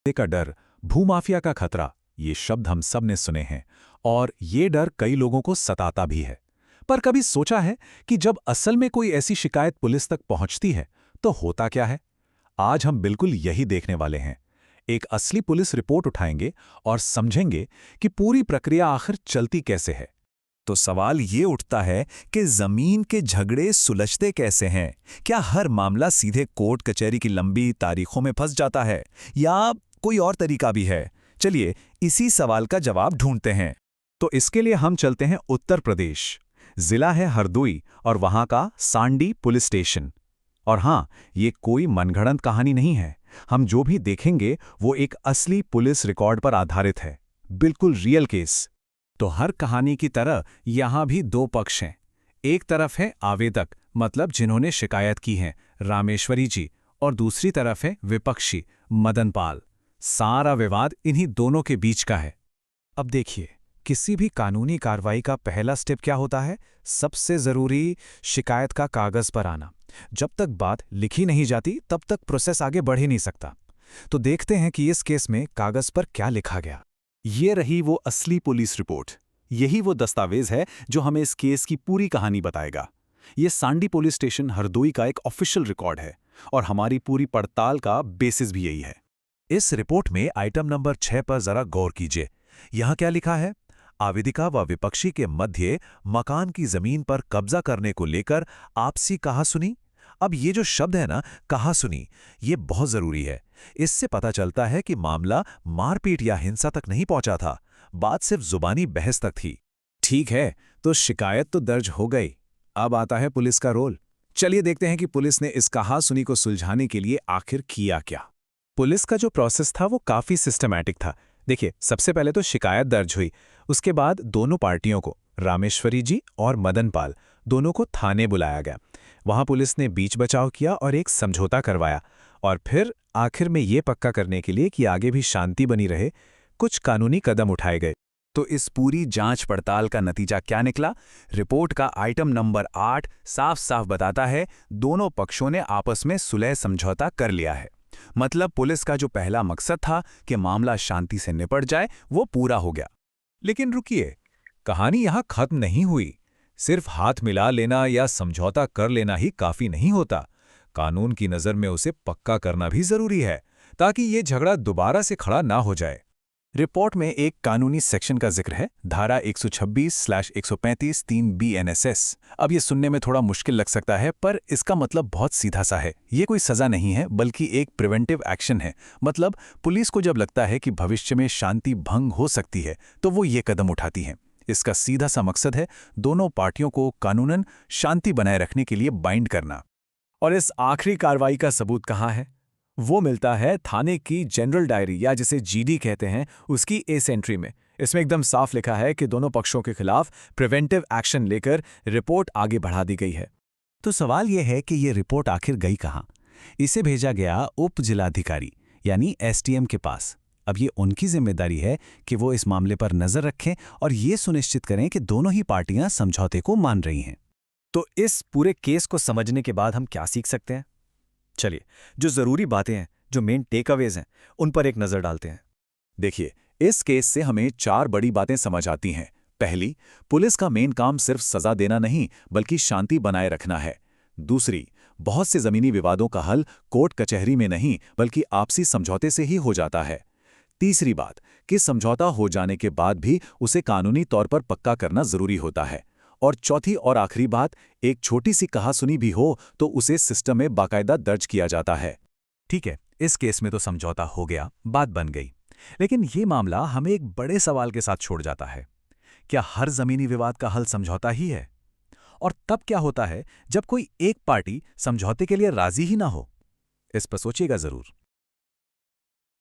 का डर, भूमाफिया का खतरा, ये शब्द हम सब ने सुने हैं और ये डर कई लोगों को सताता भी है। पर कभी सोचा है कि जब असल में कोई ऐसी शिकायत पुलिस तक पहुंचती है तो होता क्या है? आज हम बिल्कुल यही देखने वाले हैं। एक असली पुलिस रिपोर्ट उठाएंगे और समझेंगे कि पूरी प्रक्रिया आखिर चलती कैसे है। तो सवाल ये उठता है कि जमीन के झगड़े सुलझते कैसे हैं? क्या हर मामला सीधे कोर्ट कचहरी की लंबी तारीखों में फंस जाता है या कोई और तरीका भी है? चलिए इसी सवाल का जवाब ढूंढते हैं। तो इसके लिए हम चलते हैं उत्तर प्रदेश। जिला है हरदोई और वहां का सांडी पुलिस स्टेशन। और हां, ये कोई मनगढ़ंत कहानी नहीं है। हम जो भी देखेंगे वो एक असली पुलिस रिकॉर्ड पर आधारित है, बिल्कुल रियल केस। तो हर कहानी की तरह यहां भी दो पक्ष हैं। एक तरफ है आवेदक, मतलब जिन्होंने शिकायत की है, रामेश्वरी जी, और दूसरी तरफ है विपक्षी, मदन पाल। सारा विवाद इन्हीं दोनों के बीच का है। अब देखिए, किसी भी कानूनी कार्रवाई का पहला स्टेप क्या होता है? सबसे जरूरी, शिकायत का कागज पर आना। जब तक बात लिखी नहीं जाती तब तक प्रोसेस आगे बढ़ ही नहीं सकता। तो देखते हैं कि इस केस में कागज पर क्या लिखा गया। ये रही वो असली पुलिस रिपोर्ट। यही वो दस्तावेज है जो हमें इस केस की पूरी कहानी बताएगा। ये सांडी पुलिस स्टेशन हरदोई का एक ऑफिशियल रिकॉर्ड है और हमारी पूरी पड़ताल का बेसिस भी यही है। इस रिपोर्ट में आइटम नंबर 6 पर जरा गौर कीजिए। यहां क्या लिखा है? आवेदिका व विपक्षी के मध्य मकान की जमीन पर कब्जा करने को लेकर आपसी कहासुनी। अब ये जो शब्द है ना, कहासुनी, ये बहुत जरूरी है। इससे पता चलता है कि मामला मारपीट या हिंसा तक नहीं पहुंचा था, बात सिर्फ जुबानी बहस तक थी। ठीक है, तो शिकायत तो दर्ज हो गई। अब आता है पुलिस का रोल। चलिए देखते हैं कि पुलिस ने इस कहासुनी को सुलझाने के लिए आखिर किया क्या। पुलिस का जो प्रोसेस था वो काफी सिस्टमैटिक था। देखिए, सबसे पहले तो शिकायत दर्ज हुई। उसके बाद दोनों पार्टियों को, रामेश्वरी जी और मदन पाल, दोनों को थाने बुलाया गया। वहां पुलिस ने बीच बचाव किया और एक समझौता करवाया। और फिर आखिर में ये पक्का करने के लिए कि आगे भी शांति बनी रहे, कुछ कानूनी कदम उठाए गए। तो इस पूरी जांच पड़ताल का नतीजा क्या निकला? रिपोर्ट का आइटम नंबर 8 साफ साफ बताता है, दोनों पक्षों ने आपस में सुलह समझौता कर लिया है। मतलब पुलिस का जो पहला मकसद था कि मामला शांति से निपट जाए, वो पूरा हो गया। लेकिन रुकिए, कहानी यहां खत्म नहीं हुई। सिर्फ हाथ मिला लेना या समझौता कर लेना ही काफी नहीं होता। कानून की नजर में उसे पक्का करना भी जरूरी है, ताकि ये झगड़ा दोबारा से खड़ा ना हो जाए। रिपोर्ट में एक कानूनी सेक्शन का जिक्र है, धारा 126/135 3 BNSS। अब ये सुनने में थोड़ा मुश्किल लग सकता है, पर इसका मतलब बहुत सीधा सा है। ये कोई सजा नहीं है, बल्कि एक प्रिवेंटिव एक्शन है। मतलब पुलिस को जब लगता है कि भविष्य में शांति भंग हो सकती है, तो वो ये कदम उठाती है। इसका सीधा सा मकसद है दोनों पार्टियों को कानूनन शांति बनाए रखने के लिए बाइंड करना। और इस आखिरी कार्रवाई का सबूत कहाँ है? वो मिलता है थाने की जनरल डायरी, या जिसे जीडी कहते हैं, उसकी एस एंट्री में। इसमें एकदम साफ लिखा है कि दोनों पक्षों के खिलाफ प्रिवेंटिव एक्शन लेकर रिपोर्ट आगे बढ़ा दी गई है। तो सवाल यह है कि ये रिपोर्ट आखिर गई कहाँ? इसे भेजा गया उप जिलाधिकारी यानी एसडीएम के पास। अब ये उनकी जिम्मेदारी है कि वो इस मामले पर नजर रखें और ये सुनिश्चित करें कि दोनों ही पार्टियां समझौते को मान रही हैं। तो इस पूरे केस को समझने के बाद हम क्या सीख सकते हैं? चलिए, जो जरूरी बातें हैं, जो मेन टेकअवेज हैं, उन पर एक नजर डालते हैं। देखिए, इस केस से हमें 4 बड़ी बातें समझ आती हैं। पहली, पुलिस का मेन काम सिर्फ सजा देना नहीं, बल्कि शांति बनाए रखना है। दूसरी, बहुत से जमीनी विवादों का हल कोर्ट कचहरी में नहीं, बल्कि आपसी समझौते से ही हो जाता है। तीसरी बात, कि समझौता हो जाने के बाद भी उसे कानूनी तौर पर पक्का करना जरूरी होता है। और चौथी और आखिरी बात, एक छोटी सी कहासुनी भी हो तो उसे सिस्टम में बाकायदा दर्ज किया जाता है। ठीक है, इस केस में तो समझौता हो गया, बात बन गई। लेकिन ये मामला हमें एक बड़े सवाल के साथ छोड़ जाता है। क्या हर जमीनी विवाद का हल समझौता ही है? और तब क्या होता है जब कोई एक पार्टी समझौते के लिए राजी ही ना हो? इस पर सोचिएगा जरूर।